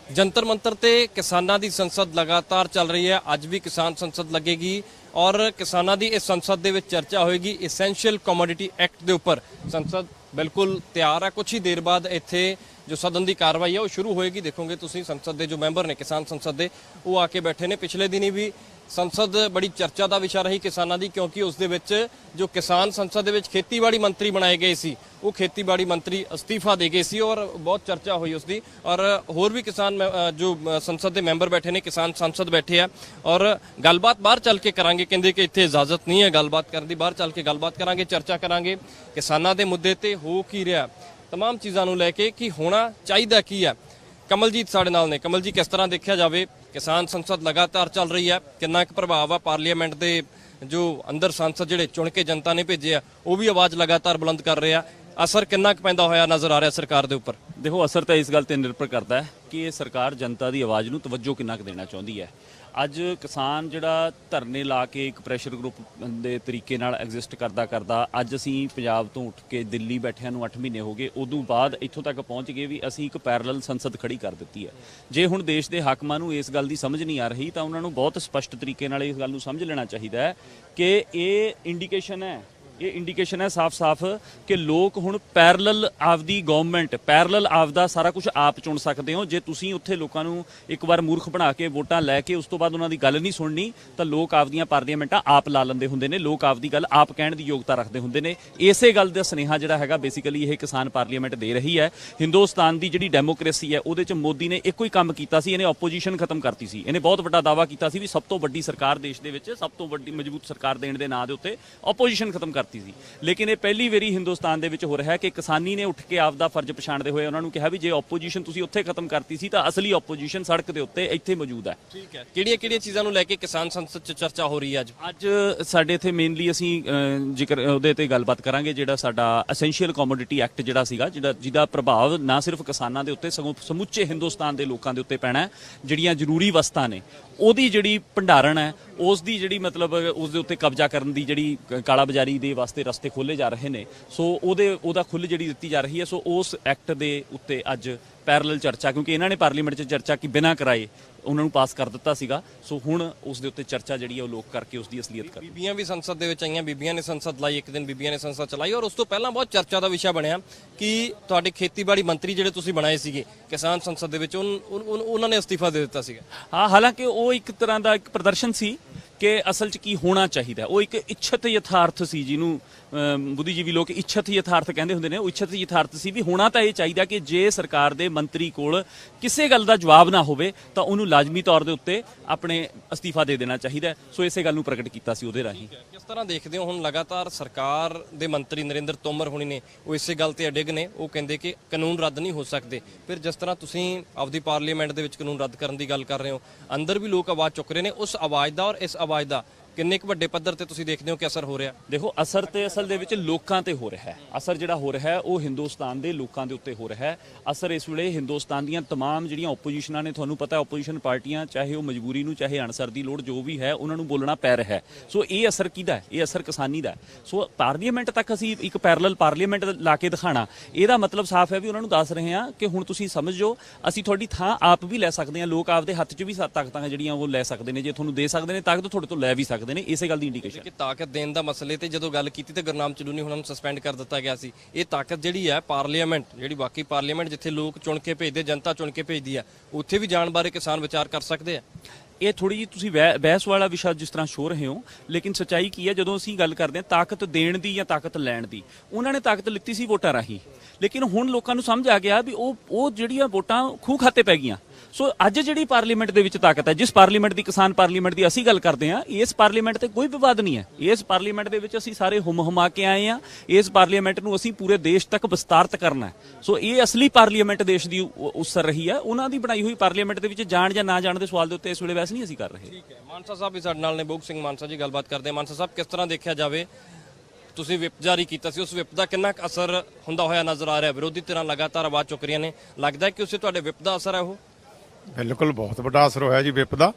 जंतर मंतर ते किसानां दी संसद लगातार चल रही है। अज भी किसान संसद लगेगी और किसानां दी इस संसद दे विच चर्चा होएगी। एसेंशियल कमोडिटी एक्ट दे उपर संसद बिल्कुल तैयार है। कुछ ही देर बाद इत्थे जो सदन की कार्रवाई है वो शुरू होएगी। देखोगे तुसीं संसद के जो मैंबर ने किसान संसद के वो आके बैठे ने। पिछले दिन भी संसद बड़ी चर्चा का विषय रही किसानों की, क्योंकि उस दे विच जो किसान संसद के खेतीबाड़ी मंत्री बनाए गए सी वो खेतीबाड़ी मंत्री अस्तीफा दे गए सी और बहुत चर्चा हुई उसकी। और होर भी किसान जो संसद के मैंबर बैठे ने, किसान सांसद बैठे हैं और गलबात बाहर चल के करांगे। कहते कि इत्थे इजाजत नहीं है गलबात करने की, बाहर चल के गलबात करांगे, चर्चा करांगे किसानों के मुद्दे ते हो की रहा, तमाम चीज़ों को लैके कि होना चाहिए की है। कमलजीत साडे नाल ने। कमल जी, किस तरह देखा जाए किसान संसद लगातार चल रही है, कितना एक प्रभाव आ पार्लीमेंट के जो अंदर सांसद जिहड़े चुन के जनता ने भेजे वो भी आवाज़ लगातार बुलंद कर रहे हैं, असर कितना पैंदा होया नज़र आ रहा सरकार के उपर? देखो, असर तो इस गल ते निर्भर करता है कि ये सरकार जनता की आवाज़ नूं तवज्जो कितना देना चाहती है। अज किसान जिहड़ा धरने ला के एक प्रैशर ग्रुप के तरीके नाल एग्जिस्ट करदा करदा अज असीं पंजाब तो उठ के दिल्ली बैठिਆਂ ਨੂੰ 8 महीने हो गए, उदों बाद इत्थों तक पहुँच गए भी असीं एक पैरल संसद खड़ी कर दी है। जे हुण देश के हाकमां नूं इस गल की समझ नहीं आ रही तो उन्होंने बहुत स्पष्ट तरीके नाल इस गल नूं समझ लेना चाहिए है कि ये इंडिकेशन है, ये इंडिकेशन है साफ साफ कि लोग हुण पैरल आपदी गवर्नमेंट, पैरल आपदा सारा कुछ आप चुन सकते हो। जे तुसीं उत्थे लोकां नूं एक बार मूर्ख बना के वोटां लैके उस तो बाद उन्हां दी गल नहीं सुननी तो लोग आपदियां पार्लीमेंटां आप ला लैंदे हुंदे ने, लोग आपदी गल आप कहण दी योग्यता रखते हुंदे ने। इसे गल दा सुनेहा जिहड़ा हैगा बेसिकली ये किसान पार्लीमेंट दे रही है। हिंदुस्तान की जिहड़ी डेमोक्रेसी है उहदे च मोदी ने एक ही काम कीता सी, इहने ओपोजिशन खत्म करती सी। इहने बहुत वड्डा दावा कीता सी भी सब तो वड्डी सरकार देश दे विच, सब तो वड्डी मजबूत सरकार देण दे नां दे उत्ते ओपोजिशन खत्म करती सी। लेकिन ये पहली वारी हिंदुस्तान दे विच हो रहा है कि किसानी ने उठ के आपदा फर्ज पछाणदे होए उन्होंने कहा भी जे ओपोजिशन तुसीं उत्थे खत्म करती सी तो असली ओपोजिशन सड़क के उत्ते इत्थे मौजूद है। ठीक है, किहड़ियां चीज़ों को लैके किसान संसद च चर्चा हो रही है? अज साडे इत्थे मेनली असीं जिक्र उहदे ते गलबात करांगे जिहड़ा साडा एसेंशियल कमोडिटी एक्ट जिहड़ा सीगा, जिहदा प्रभाव ना सिर्फ किसानां दे उत्ते सगों समुचे हिंदुस्तान के लोगों के उत्ते पैना है। जिहड़ियां जरूरी वस्तां ने ਉਹਦੀ ਜਿਹੜੀ ਭੰਡਾਰਨ ਹੈ ਉਸ ਦੀ ਜਿਹੜੀ ਮਤਲਬ ਉਸ ਦੇ ਉੱਤੇ ਕਬਜ਼ਾ ਕਰਨ ਦੀ ਜਿਹੜੀ ਕਾਲਾ ਬਾਜ਼ਾਰੀ ਦੇ ਵਾਸਤੇ ਰਸਤੇ ਖੋਲੇ ਜਾ ਰਹੇ ਨੇ, ਸੋ ਉਹਦਾ ਖੁੱਲ੍ਹ ਜਿਹੜੀ ਦਿੱਤੀ ਜਾ ਰਹੀ ਹੈ। ਸੋ ਉਸ ਐਕਟ ਦੇ ਉੱਤੇ ਅੱਜ ਪੈਰਲਲ ਚਰਚਾ, ਕਿਉਂਕਿ ਇਹਨਾਂ ਨੇ ਪਾਰਲੀਮੈਂਟ 'ਚ ਚਰਚਾ ਕੀ ਬਿਨਾਂ ਕਰਾਏ ਉਹਨਾਂ ਨੂੰ ਪਾਸ ਕਰ ਦਿੱਤਾ ਸੀਗਾ। ਸੋ ਹੁਣ ਉਸ ਦੇ ਉੱਤੇ ਚਰਚਾ ਜਿਹੜੀ ਹੈ ਉਹ ਲੋਕ ਕਰਕੇ ਉਸ ਦੀ ਅਸਲੀਅਤ ਕਰ। ਬੀਬੀਆਂ ਵੀ ਸੰਸਦ ਦੇ ਵਿੱਚ ਆਈਆਂ, ਬੀਬੀਆਂ ਨੇ ਸੰਸਦ ਲਾਈ, ਇੱਕ ਦਿਨ ਬੀਬੀਆਂ ਨੇ ਸੰਸਦ ਚਲਾਈ ਔਰ ਉਸ ਤੋਂ ਪਹਿਲਾਂ ਬਹੁਤ ਚਰਚਾ ਦਾ ਵਿਸ਼ਾ ਬਣਿਆ ਕਿ ਤੁਹਾਡੇ ਖੇਤੀਬਾੜੀ ਮੰਤਰੀ ਜਿਹੜੇ ਤੁਸੀਂ ਬਣਾਏ ਸੀਗੇ ਕਿਸਾਨ ਸੰਸਦ ਦੇ ਵਿੱਚ ਉਹਨਾਂ ਨੇ ਅਸਤੀਫਾ ਦੇ ਦਿੱਤਾ ਸੀਗਾ। ਹਾਂ, ਹਾਲਾਂਕਿ ਉਹ ਇੱਕ ਤਰ੍ਹਾਂ ਦਾ ਇੱਕ ਪ੍ਰਦਰਸ਼ਨ ਸੀ ਕਿ ਅਸਲ 'ਚ ਕੀ ਹੋਣਾ ਚਾਹੀਦਾ। ਉਹ ਇੱਕ ਇੱਛਤ ਯਥਾਰਥ ਸੀ, ਜਿਹਨੂੰ ਬੁੱਧੀਜੀਵੀ ਲੋਕ ਇੱਛਤ ਯਥਾਰਥ ਕਹਿੰਦੇ ਹੁੰਦੇ ਨੇ। ਉਹ ਇੱਛਤ ਯਥਾਰਥ ਸੀ ਵੀ ਹੋਣਾ ਤਾਂ ਇਹ ਚਾਹੀਦਾ ਕਿ ਜੇ ਸਰਕਾਰ ਦੇ ਮੰਤਰੀ ਕੋਲ ਕਿਸੇ ਗੱਲ ਦਾ ਜਵਾਬ ਨਾ ਹੋਵੇ ਤਾਂ ਉਹਨੂੰ ਲਾਜ਼ਮੀ ਤੌਰ ਦੇ ਉੱਤੇ ਆਪਣੇ ਅਸਤੀਫਾ ਦੇ ਦੇਣਾ ਚਾਹੀਦਾ। ਸੋ ਇਸੇ ਗੱਲ ਨੂੰ ਪ੍ਰਗਟ ਕੀਤਾ ਸੀ ਉਹਦੇ ਰਾਹੀਂ। ਕਿਸ ਤਰ੍ਹਾਂ ਦੇਖਦੇ ਹੋ ਹੁਣ ਲਗਾਤਾਰ ਸਰਕਾਰ ਦੇ ਮੰਤਰੀ ਨਰਿੰਦਰ ਤੋਮਰ ਹੁਣੀ ਨੇ ਉਹ ਇਸੇ ਗੱਲ ਤੇ ਅਡਿੱਗ ਨੇ, ਉਹ ਕਹਿੰਦੇ ਕਿ ਕਾਨੂੰਨ ਰੱਦ ਨਹੀਂ ਹੋ ਸਕਦੇ। ਫਿਰ ਜਿਸ ਤਰ੍ਹਾਂ ਤੁਸੀਂ ਆਪਦੀ ਪਾਰਲੀਮੈਂਟ ਦੇ ਵਿੱਚ ਕਾਨੂੰਨ ਰੱਦ ਕਰਨ ਦੀ ਗੱਲ ਕਰ ਰਹੇ ਹੋ, ਅੰਦਰ ਵੀ ਲੋਕ ਆਵਾਜ਼ ਚੁੱਕ ਰਹੇ ਨੇ, ਉਸ ਆਵਾਜ਼ ਦਾ ਔਰ ਇਸ ਆਵਾਜ਼ ਦਾ ਕਿੰਨੇ ਕੁ ਵੱਡੇ ਪੱਧਰ ਤੇ ਤੁਸੀਂ ਦੇਖਦੇ ਹੋ ਕਿ ਅਸਰ ਹੋ ਰਿਹਾ? ਦੇਖੋ, ਅਸਰ ਤੇ ਅਸਲ ਦੇ ਵਿੱਚ ਲੋਕਾਂ ਤੇ ਹੋ ਰਿਹਾ ਹੈ। ਅਸਰ ਜਿਹੜਾ ਹੋ ਰਿਹਾ ਹੈ ਉਹ ਹਿੰਦੁਸਤਾਨ ਦੇ ਲੋਕਾਂ ਦੇ ਉੱਤੇ ਹੋ ਰਿਹਾ ਹੈ। ਅਸਰ ਇਸ ਵੇਲੇ ਹਿੰਦੁਸਤਾਨ ਦੀਆਂ तमाम ਜਿਹੜੀਆਂ ਓਪੋਜੀਸ਼ਨਾਂ ਨੇ, ਤੁਹਾਨੂੰ ਪਤਾ ਓਪੋਜੀਸ਼ਨ ਪਾਰਟੀਆਂ ਚਾਹੇ ਉਹ ਮਜਬੂਰੀ ਨੂੰ ਚਾਹੇ ਅਣਸਰ ਦੀ ਲੋੜ ਜੋ ਵੀ ਹੈ ਉਹਨਾਂ ਨੂੰ ਬੋਲਣਾ ਪੈ ਰਿਹਾ ਹੈ। ਸੋ ਇਹ ਅਸਰ ਕਿਹਦਾ ਹੈ? ਇਹ ਅਸਰ ਕਿਸਾਨੀ ਦਾ। ਸੋ ਪਾਰਲੀਮੈਂਟ ਤੱਕ ਅਸੀਂ ਇੱਕ ਪੈਰਲਲ ਪਾਰਲੀਮੈਂਟ ਲਾ ਕੇ ਦਿਖਾਣਾ, ਇਹਦਾ ਮਤਲਬ ਸਾਫ਼ ਹੈ ਵੀ ਉਹਨਾਂ ਨੂੰ ਦੱਸ ਰਹੇ ਹਾਂ ਕਿ ਹੁਣ ਤੁਸੀਂ ਸਮਝੋ ਅਸੀਂ ਤੁਹਾਡੀ ਥਾਂ ਆਪ ਵੀ ਲੈ ਸਕਦੇ ਹਾਂ। ਲੋਕ ਆਪਦੇ ਹੱਥ 'ਚ ਵੀ ਤਾਕਤਾਂ ਜਿਹੜੀਆਂ ਉਹ ਲੈ ਸਕਦੇ ਨੇ, ਜੇ ਤੁਹਾਨੂੰ ਦੇ ਸਕਦੇ ਨੇ ਤਾਕਤ ਤੁਹਾਡੇ ਤੋਂ ਲੈ ਵੀ ਸਕਦੇ ਨੇ। ਇਸੇ ਗੱਲ ਦੀ ਇੰਡੀਕੇਸ਼ਨ ਕਿ ਤਾਕਤ ਦੇਣ ਦਾ ਮਸਲੇ ਤੇ ਜਦੋਂ ਗੱਲ ਕੀਤੀ ਤੇ ਗੁਰਨਾਮ ਚਲੂਨੀ ਹੁਣਾਂ ਨੂੰ ਸਸਪੈਂਡ ਕਰ ਦਿੱਤਾ ਗਿਆ ਸੀ। ਇਹ ਤਾਕਤ ਜਿਹੜੀ ਹੈ ਪਾਰਲੀਮੈਂਟ, ਜਿਹੜੀ ਬਾਕੀ ਪਾਰਲੀਮੈਂਟ ਜਿੱਥੇ ਲੋਕ ਚੁਣ ਕੇ ਭੇਜਦੇ, ਜਨਤਾ ਚੁਣ ਕੇ ਭੇਜਦੀ ਆ, ਉੱਥੇ ਵੀ ਜਾਣ ਬਾਰੇ ਕਿਸਾਨ ਵਿਚਾਰ ਕਰ ਸਕਦੇ ਆ। ਇਹ ਥੋੜੀ ਜਿਹੀ ਤੁਸੀਂ ਬਹਿਸ ਵਾਲਾ ਵਿਸ਼ਾ ਜਿਸ ਤਰ੍ਹਾਂ ਸ਼ੋ ਰਹੇ ਹੋ, ਲੇਕਿਨ ਸੱਚਾਈ ਕੀ ਹੈ ਜਦੋਂ ਅਸੀਂ ਗੱਲ ਕਰਦੇ ਹਾਂ ਤਾਕਤ ਦੇਣ ਦੀ ਜਾਂ ਤਾਕਤ ਲੈਣ ਦੀ, ਉਹਨਾਂ ਨੇ ਤਾਕਤ ਲਿੱਤੀ ਸੀ ਵੋਟਾਂ ਰਾਹੀਂ, ਲੇਕਿਨ ਹੁਣ ਲੋਕਾਂ ਨੂੰ ਸਮਝ ਆ ਗਿਆ ਵੀ ਉਹ ਜਿਹੜੀਆਂ ਵੋਟਾਂ ਖੂਹ ਖਾਤੇ ਪੈ ਗਈਆਂ। ਸੋ ਅੱਜ ਜਿਹੜੀ ਪਾਰਲੀਮੈਂਟ ਦੇ ਵਿੱਚ ਤਾਕਤ ਹੈ, ਜਿਸ ਪਾਰਲੀਮੈਂਟ ਦੀ ਕਿਸਾਨ ਪਾਰਲੀਮੈਂਟ ਦੀ ਅਸੀਂ ਗੱਲ ਕਰਦੇ ਹਾਂ, ਇਸ ਪਾਰਲੀਮੈਂਟ ਤੇ ਕੋਈ ਵਿਵਾਦ ਨਹੀਂ ਹੈ। ਇਸ ਪਾਰਲੀਮੈਂਟ ਦੇ ਵਿੱਚ ਅਸੀਂ ਸਾਰੇ ਹੁਮ-ਹੁਮਾ ਕੇ ਆਏ ਹਾਂ। ਇਸ ਪਾਰਲੀਮੈਂਟ ਨੂੰ ਅਸੀਂ ਪੂਰੇ ਦੇਸ਼ ਤੱਕ ਵਿਸਤਾਰਤ ਕਰਨਾ ਹੈ। ਸੋ ਇਹ ਅਸਲੀ ਪਾਰਲੀਮੈਂਟ ਦੇਸ਼ ਦੀ ਉਸਰ ਰਹੀ ਹੈ। ਉਹਨਾਂ ਦੀ ਬਣਾਈ ਹੋਈ ਪਾਰਲੀਮੈਂਟ ਦੇ ਵਿੱਚ ਜਾਣ ਜਾਂ ਨਾ ਜਾਣ ਦੇ ਸਵਾਲ ਦੇ ਉੱਤੇ ਇਸ ਵੇਲੇ ਬਹਿਸ ਨਹੀਂ ਅਸੀਂ ਕਰ ਰਹੇ। ਠੀਕ ਹੈ, ਮਾਨਸਾ ਸਾਹਿਬ ਵੀ ਸਾਡੇ ਨਾਲ ਨੇ, ਬੋਗ ਸਿੰਘ ਮਾਨਸਾ ਜੀ, ਗੱਲਬਾਤ ਕਰਦੇ ਹਾਂ। ਮਾਨਸਾ ਸਾਹਿਬ, ਕਿਸ ਤਰ੍ਹਾਂ ਦੇਖਿਆ ਜਾਵੇ, ਤੁਸੀਂ ਵਿਪ ਜਾਰੀ ਕੀਤਾ ਸੀ, ਉਸ ਵਿਪ ਦਾ ਕਿੰਨਾ ਕੁ ਅਸਰ ਹੁੰਦਾ ਹੋਇਆ ਨਜ਼ਰ ਆ ਰਿਹਾ? ਵਿਰੋਧੀ ਧਿਰਾਂ ਲਗਾਤਾਰ ਆਵਾਜ਼ ਚੁੱਕ ਰਹੀਆਂ ਨੇ, ਲੱਗਦਾ ਹੈ ਕਿ ਉਸੇ ਤੁਹਾਡੇ ਵਿਪ ਦਾ ਅਸਰ ਹੈ? ਉਹ ਬਿਲਕੁਲ ਬਹੁਤ ਵੱਡਾ ਅਸਰ ਹੋਇਆ ਜੀ ਵਿਪ ਦਾ।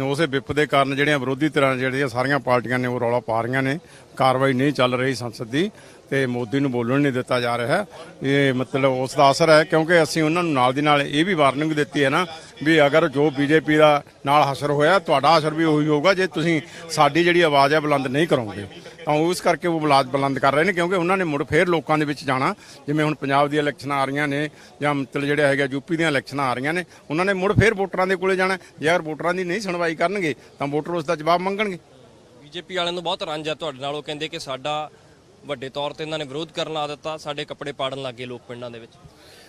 ਉਸੇ ਵਿਪ ਦੇ ਕਾਰਨ ਜਿਹੜੀਆਂ ਵਿਰੋਧੀ ਧਿਰਾਂ ਜਿਹੜੀਆਂ ਸਾਰੀਆਂ ਪਾਰਟੀਆਂ ਨੇ ਉਹ ਰੌਲਾ ਪਾ ਰਹੀਆਂ ਨੇ ਕਾਰਵਾਈ ਨਹੀਂ ਚੱਲ ਰਹੀ ਸੰਸਦ ਦੀ ਤੇ ਮੋਦੀ ਨੂੰ ਬੋਲਣ ਨਹੀਂ ਦਿੱਤਾ ਜਾ ਰਿਹਾ। ਇਹ ਮਤਲਬ ਉਸ ਦਾ ਅਸਰ ਹੈ, ਕਿਉਂਕਿ ਅਸੀਂ ਉਹਨਾਂ ਨੂੰ ਨਾਲ ਦੀ ਨਾਲ ਇਹ ਵੀ ਵਾਰਨਿੰਗ ਦਿੱਤੀ ਹੈ ਨਾ ਵੀ ਅਗਰ ਜੋ ਬੀਜੇਪੀ ਦਾ ਨਾਲ ਹਸ਼ਰ ਹੋਇਆ ਤੁਹਾਡਾ ਅਸਰ ਵੀ ਉਹੀ ਹੋਊਗਾ ਜੇ ਤੁਸੀਂ ਸਾਡੀ ਜਿਹੜੀ ਆਵਾਜ਼ ਹੈ ਬੁਲੰਦ ਨਹੀਂ ਕਰੋਗੇ। ਤਾਂ ਉਸ ਕਰਕੇ ਉਹ ਬੁਲੰਦ ਕਰ ਰਹੇ ਨੇ, ਕਿਉਂਕਿ ਉਹਨਾਂ ਨੇ ਮੁੜ ਫੇਰ ਲੋਕਾਂ ਦੇ ਵਿੱਚ ਜਾਣਾ। ਜਿਵੇਂ ਹੁਣ ਪੰਜਾਬ ਦੀਆਂ ਇਲੈਕਸ਼ਨਾਂ ਆ ਰਹੀਆਂ ਨੇ ਜਾਂ ਮਤਲਬ ਜਿਹੜੇ ਹੈਗੇ ਯੂਪੀ ਦੀਆਂ ਇਲੈਕਸ਼ਨਾਂ ਆ ਰਹੀਆਂ ਨੇ, ਉਹਨਾਂ ਨੇ ਮੁੜ ਫੇਰ ਵੋਟਰਾਂ ਦੇ ਕੋਲੇ ਜਾਣਾ। ਜੇ ਅਗਰ ਵੋਟਰਾਂ ਦੀ ਨਹੀਂ ਸੁਣਵਾਈ ਕਰਨਗੇ ਤਾਂ ਵੋਟਰ ਉਸ ਦਾ ਜਵਾਬ ਮੰਗਣਗੇ। ਬੀਜੇਪੀ ਵਾਲਿਆਂ ਨੂੰ ਬਹੁਤ ਰੰਜ ਆ ਤੁਹਾਡੇ ਨਾਲ। ਉਹ ਕਹਿੰਦੇ ਕਿ ਸਾਡਾ ਵੱਡੇ ਤੌਰ ਤੇ ਇਹਨਾਂ ਨੇ ਵਿਰੋਧ ਕਰਨ ਲਾ ਦਿੱਤਾ, ਸਾਡੇ ਕੱਪੜੇ ਪਾੜਨ ਲੱਗੇ ਲੋਕ ਪਿੰਡਾਂ ਦੇ ਵਿੱਚ।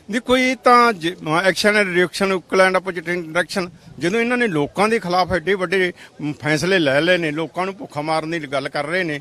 ਦੇਖੋ ਇਹ ਤਾਂ action and reaction equal and opposite direction. ਜਦੋਂ ਇਹਨਾਂ ਨੇ ਲੋਕਾਂ ਦੇ ਖਿਲਾਫ ਐਡੇ ਵੱਡੇ ਫੈਸਲੇ ਲੈ ਲਏ ਨੇ, ਲੋਕਾਂ ਨੂੰ ਭੁੱਖਾ ਮਾਰਨ ਦੀ ਗੱਲ ਕਰ ਰਹੇ ਨੇ,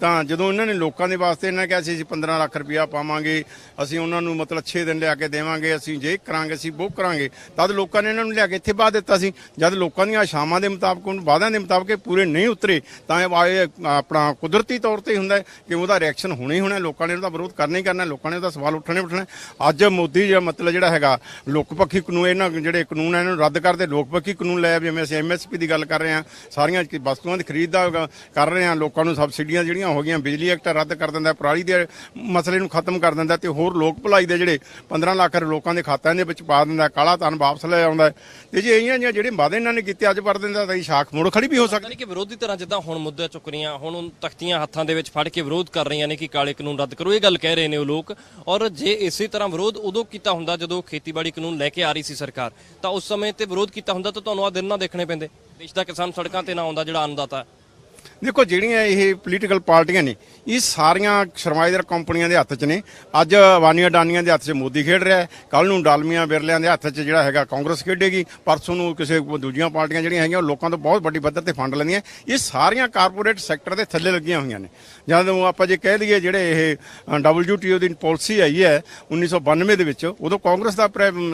ਤਾਂ ਜਦੋਂ ਇਹਨਾਂ ਨੇ ਲੋਕਾਂ ਦੇ ਵਾਸਤੇ ਇਹਨਾਂ ਨੇ ਕਿਹਾ ਸੀ ਅਸੀਂ 15 ਲੱਖ ਰੁਪਇਆ ਪਾਵਾਂਗੇ, ਅਸੀਂ ਉਹਨਾਂ ਨੂੰ ਮਤਲਬ 6 ਦਿਨ ਲਿਆ ਕੇ ਦੇਵਾਂਗੇ, ਅਸੀਂ ਜੇ ਕਰਾਂਗੇ, ਅਸੀਂ ਉਹ ਕਰਾਂਗੇ, ਤਦ ਲੋਕਾਂ ਨੇ ਇਹਨਾਂ ਨੂੰ ਲਿਆ ਕੇ ਇੱਥੇ ਪਾ ਦਿੱਤਾ ਸੀ। ਜਦ ਲੋਕਾਂ ਦੀਆਂ ਆਸ਼ਾਵਾਂ ਦੇ ਮੁਤਾਬਕ, ਵਾਅਦਿਆਂ ਦੇ ਮੁਤਾਬਕ ਪੂਰੇ ਨਹੀਂ ਉਤਰੇ ਤਾਂ ਇਹ ਆਪਣਾ ਕੁਦਰਤੀ ਤੌਰ ਤੇ ਹੁੰਦਾ ਕਿ ਉਹਦਾ ਰਿਐਕਸ਼ਨ ਹੋਣਾ ਹੀ ਹੋਣਾ। ਲੋਕਾਂ ਨੇ ਉਹਦਾ ਵਿਰੋਧ ਕਰਨਾ ਹੀ ਕਰਨਾ, ਲੋਕਾਂ ਨੇ ਉਹਦਾ ਸਵਾਲ ਉੱਠਣੇ। ਅੱਜ ਮੋਦੀ ਮਤਲਬ ਜਿਹੜਾ ਹੈਗਾ ਲੋਕਪੱਖੀ ਕਾਨੂੰਨ, ਇਹਨਾਂ ਜਿਹੜੇ ਕਾਨੂੰਨ ਹੈ ਇਹਨਾਂ ਨੂੰ ਰੱਦ ਕਰਦੇ ਲੋਕਪੱਖੀ ਕਾਨੂੰਨ ਲੈ, ਜਿਵੇਂ ਅਸੀਂ MSP ਦੀ ਗੱਲ ਕਰ ਰਹੇ ਹਾਂ, ਸਾਰੀਆਂ ਵਸਤੂਆਂ ਦੀ ਖਰੀਦ ਦਾ ਕਰ ਰਹੇ ਹਾਂ, ਲੋਕਾਂ ਨੂੰ ਸਬਸਿਡੀਆਂ ਜਿਹੜੀਆਂ ਹੋ ਗਈਆਂ, ਬਿਜਲੀ ਐਕਟ ਰੱਦ ਕਰ ਦਿੰਦਾ, ਪਰਾਲੀ ਦੇ ਮਸਲੇ ਨੂੰ ਖਤਮ ਕਰ ਦਿੰਦਾ ਤੇ ਹੋਰ ਲੋਕ ਭਲਾਈ ਦੇ ਜਿਹੜੇ 15 ਲੱਖ ਲੋਕਾਂ ਦੇ ਖਾਤਿਆਂ ਦੇ ਵਿੱਚ ਪਾ ਦਿੰਦਾ, ਕਾਲਾ ਧਨ ਵਾਪਸ ਲੈ ਆਉਂਦਾ। ਤੇ ਜੇ ਇਹੀਆਂ ਜਿਹੜੇ ਵਾਅਦੇ ਇਹਨਾਂ ਨੇ ਕੀਤੇ ਅੱਜ ਕਰ ਦਿੰਦਾ ਤਾਂ ਇਹ ਸ਼ਾਖ ਮੁੜ ਖੜੀ ਵੀ ਹੋ ਸਕਦੀ। ਕਿ ਵਿਰੋਧੀ ਤਰ੍ਹਾਂ ਜਿੱਦਾਂ ਹੁਣ ਮੁੱਦੇ ਚੁੱਕ ਰਹੀਆਂ, ਹੁਣ ਤਖਤੀਆਂ ਹੱਥਾਂ ਦੇ ਵਿੱਚ ਫੜ ਕੇ ਵਿਰੋਧ ਕਰ ਰਹੀਆਂ ਨੇ ਕਿ ਕਾਲੇ ਕਾਨੂੰਨ ਰੱਦ ਕਰੋ, ਇਹ ਗੱਲ ਕਹਿ ਰਹੇ ਨੇ ਉਹ ਲੋਕ। ਔਰ ਜੇ ਇਸੇ ਤਰ੍ਹਾਂ ਵਿਰੋਧ ਉਦੋਂ ਕੀਤਾ ਹੁੰਦਾ ਜਦੋਂ ਖੇਤੀਬਾੜੀ ਕਾਨੂੰਨ ਲੈ ਕੇ ਆ ਰਹੀ ਸੀ ਸਰਕਾਰ, ਤਾਂ ਉਸ ਸਮੇਂ ਤੇ ਵਿਰੋਧ ਕੀਤਾ ਹੁੰਦਾ ਤਾਂ ਤੁਹਾਨੂੰ ਆ ਦਿਨ ਨਾ ਦੇਖਣੇ ਪੈਂਦੇ, ਦੇਸ਼ ਦਾ ਕਿਸਾਨ ਸੜਕਾਂ ਤੇ ਨਾ ਆਉਂਦਾ ਜਿਹੜਾ ਅੰਨਦਾਤਾ। ਦੇਖੋ ਜਿਹੜੀਆਂ ਇਹ ਪੋਲੀਟੀਕਲ ਪਾਰਟੀਆਂ ਨੇ ਇਹ ਸਾਰੀਆਂ ਸਰਮਾਏਦਾਰ ਕੰਪਨੀਆਂ ਦੇ ਹੱਥ 'ਚ ਨੇ। ਅੱਜ ਅਡਾਨੀਆਂ ਦੇ ਹੱਥ 'ਚ ਮੋਦੀ ਖੇਡ ਰਿਹਾ ਹੈ, ਕੱਲ ਨੂੰ ਡਾਲਮੀਆਂ ਬਿਰਲਿਆਂ ਦੇ ਹੱਥ 'ਚ ਜਿਹੜਾ ਹੈਗਾ ਕਾਂਗਰਸ ਖੇਡੇਗੀ, ਪਰਸੋਂ ਨੂੰ ਕਿਸੇ ਦੂਜੀਆਂ ਪਾਰਟੀਆਂ ਜਿਹੜੀਆਂ ਹੈਗੀਆਂ ਉਹ ਲੋਕਾਂ ਤੋਂ ਬਹੁਤ ਵੱਡੀ ਪੱਧਰ ਤੇ ਫੰਡ ਲੈਂਦੀਆਂ। ਇਹ ਸਾਰੀਆਂ ਕਾਰਪੋਰੇਟ ਸੈਕਟਰ ਦੇ ਥੱਲੇ ਲੱਗੀਆਂ ਹੋਈਆਂ ਨੇ। ਜਦੋਂ ਆਪਾਂ ਜੇ ਕਹਿ ਦਈਏ ਜਿਹੜੇ ਇਹ WTO ਦੀ ਪਾਲਿਸੀ ਆਈ ਹੈ 1992 ਦੇ ਵਿੱਚ, ਉਦੋਂ ਕਾਂਗਰਸ ਦਾ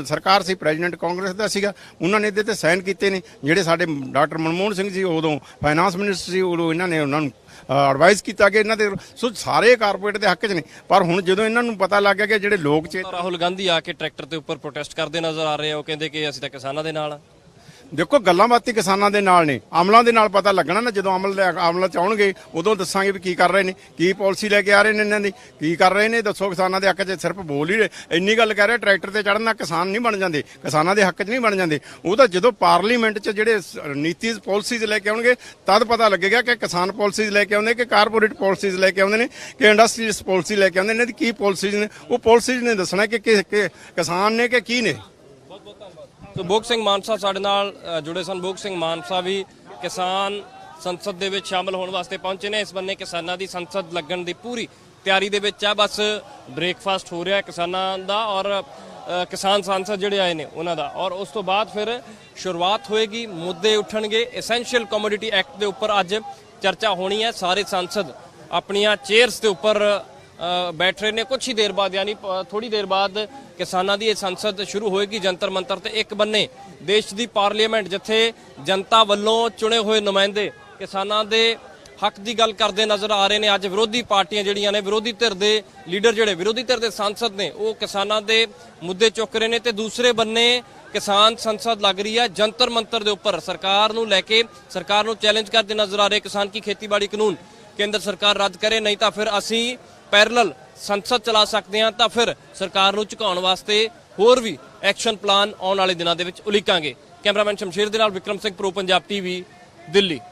ਸਰਕਾਰ ਸੀ, ਪ੍ਰੈਜ਼ੀਡੈਂਟ ਕਾਂਗਰਸ ਦਾ ਸੀਗਾ, ਉਹਨਾਂ ਨੇ ਇਹਦੇ ਤੇ ਸਾਈਨ ਕੀਤੇ ਨੇ। ਜਿਹੜੇ ਸਾਡੇ ਡਾਕਟਰ ਮਨਮੋਹਨ ਸਿੰਘ ਜੀ ਉਦੋਂ ਫਾਈਨਾਂਸ ਮਿਨਿਸਟਰ ਸੀ, ਉਦੋਂ ਇਹਨਾਂ ਨੇ ਉਹਨਾਂ ਨੂੰ ਐਡਵਾਈਸ ਕੀਤਾ ਕਿ ਇਹਨਾਂ ਦੇ ਸਾਰੇ ਕਾਰਪੋਰੇਟ ਦੇ ਹੱਕ 'ਚ ਨੇ। ਪਰ ਹੁਣ ਜਦੋਂ ਇਹਨਾਂ ਨੂੰ ਪਤਾ ਲੱਗ ਗਿਆ ਕਿ ਜਿਹੜੇ ਲੋਕ ਰਾਹੁਲ ਗਾਂਧੀ ਆ ਕੇ ਟਰੈਕਟਰ ਦੇ ਉੱਪਰ ਪ੍ਰੋਟੈਸਟ ਕਰਦੇ ਨਜ਼ਰ ਆ ਰਹੇ ਆ, ਉਹ ਕਹਿੰਦੇ ਕਿ ਅਸੀਂ ਤਾਂ ਕਿਸਾਨਾਂ ਦੇ ਨਾਲ ਆ। ਦੇਖੋ ਗੱਲਾਂ ਬਾਤੀ ਕਿਸਾਨਾਂ ਦੇ ਨਾਲ ਨੇ, ਅਮਲਾਂ ਦੇ ਨਾਲ ਪਤਾ ਲੱਗਣਾ ਨਾ। ਜਦੋਂ ਅਮਲ ਚ ਆਉਣਗੇ ਉਦੋਂ ਦੱਸਾਂਗੇ ਵੀ ਕੀ ਕਰ ਰਹੇ ਨੇ, ਕੀ ਪਾਲਿਸੀ ਲੈ ਕੇ ਆ ਰਹੇ ਨੇ, ਇਹਨਾਂ ਦੀ ਕੀ ਕਰ ਰਹੇ ਨੇ। ਦੱਸੋ ਕਿਸਾਨਾਂ ਦੇ ਹੱਕ 'ਚ ਸਿਰਫ ਬੋਲ ਹੀ ਇੰਨੀ ਗੱਲ ਕਹਿ ਰਹੇ ਟਰੈਕਟਰ ਤੇ ਚੜ੍ਹਨ ਨਾਲ ਕਿਸਾਨ ਨਹੀਂ ਬਣ ਜਾਂਦੇ, ਕਿਸਾਨਾਂ ਦੇ ਹੱਕ 'ਚ ਨਹੀਂ ਬਣ ਜਾਂਦੇ। ਉਹ ਤਾਂ ਜਦੋਂ ਪਾਰਲੀਮੈਂਟ 'ਚ ਜਿਹੜੇ ਨੀਤੀਜ਼ ਪਾਲਿਸੀਜ਼ ਲੈ ਕੇ ਆਉਣਗੇ ਤਦ ਪਤਾ ਲੱਗੇਗਾ ਕਿ ਕਿਸਾਨ ਪਾਲਿਸੀਜ਼ ਲੈ ਕੇ ਆਉਂਦੇ ਕਿ ਕਾਰਪੋਰੇਟ ਪਾਲਿਸੀਜ਼ ਲੈ ਕੇ ਆਉਂਦੇ ਨੇ ਕਿ ਇੰਡਸਟਰੀਜ਼ ਪਾਲਿਸੀ ਲੈ ਕੇ ਆਉਂਦੇ ਨੇ। ਇਹਨਾਂ ਦੀ ਕੀ ਪਾਲਿਸੀਜ਼ ਨੇ, ਉਹ ਪਾਲਿਸੀਜ਼ ਨੇ ਦੱਸਣਾ ਕਿ ਕਿਸਾਨ ਨੇ ਕਿ ਕੀ ਨੇ। ਸੋ ਭੋਗ ਸਿੰਘ ਮਾਨਸਾ ਸਾਡੇ ਨਾਲ ਜੁੜੇ ਸਨ। ਭੋਗ ਸਿੰਘ ਮਾਨਸਾ ਵੀ ਕਿਸਾਨ ਸੰਸਦ ਦੇ ਵਿੱਚ ਸ਼ਾਮਲ ਹੋਣ ਵਾਸਤੇ ਪਹੁੰਚੇ ਨੇ। ਇਸ ਬੰਨੇ ਕਿਸਾਨਾਂ ਦੀ ਸੰਸਦ ਲੱਗਣ ਦੀ ਪੂਰੀ ਤਿਆਰੀ ਦੇ ਵਿੱਚ ਆ। ਬਸ ਬ੍ਰੇਕਫਾਸਟ ਹੋ ਰਿਹਾ ਕਿਸਾਨਾਂ ਦਾ ਔਰ ਕਿਸਾਨ ਸੰਸਦ ਜਿਹੜੇ ਆਏ ਨੇ ਉਹਨਾਂ ਦਾ, ਔਰ ਉਸ ਤੋਂ ਬਾਅਦ ਫਿਰ ਸ਼ੁਰੂਆਤ ਹੋਏਗੀ, ਮੁੱਦੇ ਉੱਠਣਗੇ। ਐਸੈਂਸ਼ੀਅਲ ਕਮੋਡਿਟੀ ਐਕਟ ਦੇ ਉੱਪਰ ਅੱਜ ਚਰਚਾ ਹੋਣੀ ਹੈ। ਸਾਰੇ ਸੰਸਦ ਆਪਣੀਆਂ ਚੇਅਰਸ ਦੇ ਉੱਪਰ ਬੈਠ ਰਹੇ ਨੇ। ਕੁਛ ਹੀ ਦੇਰ ਬਾਅਦ, ਯਾਨੀ ਥੋੜੀ ਦੇਰ ਬਾਅਦ ਕਿਸਾਨਾਂ ਦੀ ਇਹ ਸੰਸਦ ਸ਼ੁਰੂ ਹੋਏਗੀ ਜੰਤਰ ਮੰਤਰ ਤੇ। ਇੱਕ ਬੰਨੇ ਦੇਸ਼ ਦੀ ਪਾਰਲੀਮੈਂਟ ਜਿੱਥੇ ਜਨਤਾ ਵੱਲੋਂ ਚੁਣੇ ਹੋਏ ਨੁਮਾਇੰਦੇ ਕਿਸਾਨਾਂ ਦੇ ਹੱਕ ਦੀ ਗੱਲ ਕਰਦੇ ਨਜ਼ਰ ਆ ਰਹੇ ਨੇ। ਅੱਜ ਵਿਰੋਧੀ ਪਾਰਟੀਆਂ ਜਿਹੜੀਆਂ ਨੇ, ਵਿਰੋਧੀ ਧਿਰ ਦੇ ਲੀਡਰ ਜਿਹੜੇ ਵਿਰੋਧੀ ਧਿਰ ਦੇ ਸੰਸਦ ਨੇ, ਉਹ ਕਿਸਾਨਾਂ ਦੇ ਮੁੱਦੇ ਚੁੱਕ ਰਹੇ ਨੇ। ਤੇ ਦੂਸਰੇ ਬੰਨੇ ਕਿਸਾਨ ਸੰਸਦ ਲੱਗ ਰਹੀ ਹੈ ਜੰਤਰ ਮੰਤਰ ਦੇ ਉੱਪਰ, ਸਰਕਾਰ ਨੂੰ ਲੈ ਕੇ, ਸਰਕਾਰ ਨੂੰ ਚੈਲੰਜ ਕਰਦੇ ਨਜ਼ਰ ਆ ਰਹੇ ਕਿਸਾਨ ਕੀ ਖੇਤੀਬਾੜੀ ਕਾਨੂੰਨ ਕੇਂਦਰ ਸਰਕਾਰ ਰੱਦ ਕਰੇ, ਨਹੀਂ ਤਾਂ ਫਿਰ ਅਸੀਂ ਪੈਰਲਲ ਸੰਸਦ ਚਲਾ ਸਕਦੇ ਹਾਂ, ਤਾਂ ਫਿਰ ਸਰਕਾਰ ਨੂੰ ਝੁਕਾਉਣ ਵਾਸਤੇ ਹੋਰ ਵੀ ਐਕਸ਼ਨ ਪਲਾਨ ਆਉਣ ਵਾਲੇ ਦਿਨਾਂ ਦੇ ਵਿੱਚ ਉਲੀਕਾਂਗੇ। ਕੈਮਰਾਮੈਨ ਸ਼ਮਸ਼ੀਰ ਦੇ ਨਾਲ ਵਿਕਰਮ ਸਿੰਘ, ਪ੍ਰੋ ਪੰਜਾਬ TV, ਦਿੱਲੀ।